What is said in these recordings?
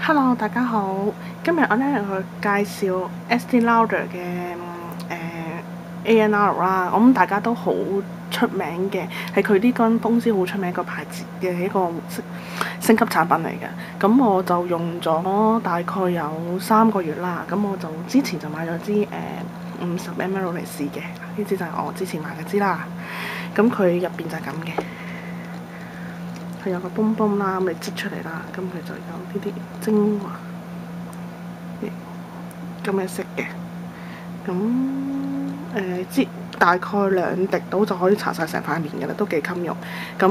Hello，大家好。今日我咧去介紹 Estée Lauder 嘅ANR 啦。我諗大家都好出名嘅，係佢呢間公司好出名一個牌子嘅一個升級產品嚟嘅。咁我就用咗大概有3個月啦。咁我就之前就買咗支50ml 嚟試嘅，呢支就係我之前買嘅支啦。咁佢入邊就係咁嘅。佢有個泵泵啦，咁你擠出嚟啦，咁佢就有呢啲精華咁嘅色嘅，咁擠大概2滴到就可以搽晒成塊面嘅啦，都幾襟用。咁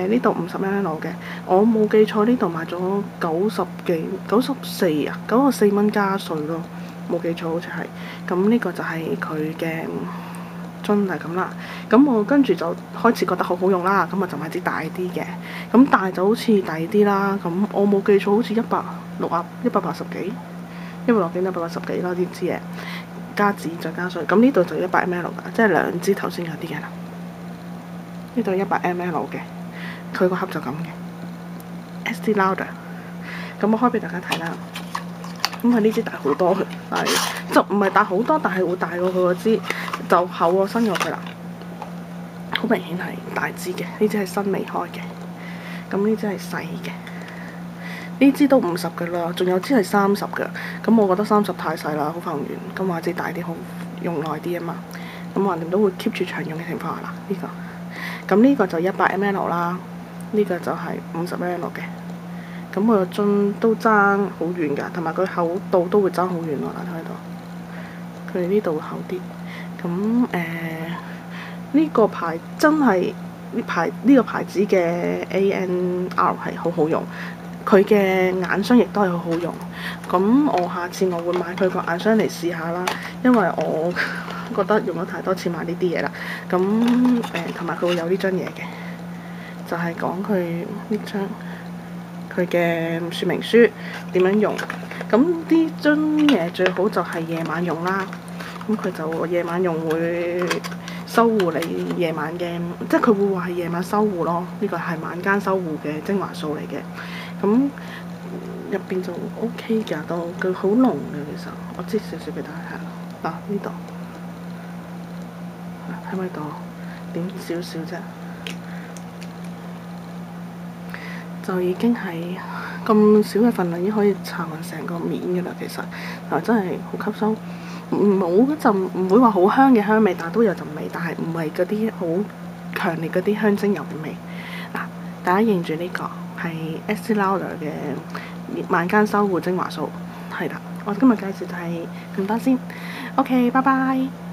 呢度50ml嘅，我冇記錯呢度買咗94蚊加稅咯，冇記錯好似係。咁呢個就係佢嘅樽係咁啦，咁我跟住就開始覺得好好用啦，咁我就買支大啲嘅，咁大就好似抵啲啦，咁我冇記錯好似180幾180幾啦呢支嘢，加紙再加水，咁呢度就100ml 㗎，即係2支頭先嗰啲嘅啦，呢度100ml 嘅，佢個盒就咁嘅 Estée Lauder， 咁我開俾大家睇啦。咁佢呢支大好多，但係就唔係大好多，但係會大過佢嗰支，就厚過新過佢啦。好明顯係大支嘅，呢支係新未開嘅。咁呢支係細嘅，呢支都50㗎啦，仲有支係30㗎。咁我覺得30太細啦，好快用完。咁話支大啲好用耐啲啊嘛。咁橫掂都會 keep 住長用嘅情況下啦，呢個。咁呢個就100ml 啦，呢個就係50ml 嘅。咁佢個樽都爭好遠㗎，同埋佢厚度都會爭好遠咯。睇到佢呢度會厚啲。咁呢個牌真係呢個牌子嘅 ANR 係好好用，佢嘅眼霜亦都係好好用。咁我下次我會買佢個眼霜嚟試下啦，因為我覺得用咗太多錢買呢啲嘢啦。咁同埋佢會有呢張嘢嘅，就係講佢呢張。佢嘅說明書點樣用？咁呢樽嘢最好就係夜晚用啦。咁佢就夜晚用會修護你夜晚嘅，即係佢會話係夜晚修護咯。呢個係晚間修護嘅精華素嚟嘅。咁入邊就 OK 㗎，都佢好濃嘅其實。我擠少少俾大家睇。嗱呢度，睇唔睇到？點少少啫。就已經係咁少嘅份量，已經可以搽勻成個面嘅啦。其實嗱，真係好吸收，冇嗰陣唔會話好香嘅香味，但係都有陣味，但係唔係嗰啲好強烈嗰啲香精油嘅味。嗱，大家認住呢個係 Estée Lauder 嘅晚間修護精華素，係啦。我今日介紹就係咁多先。OK，拜拜。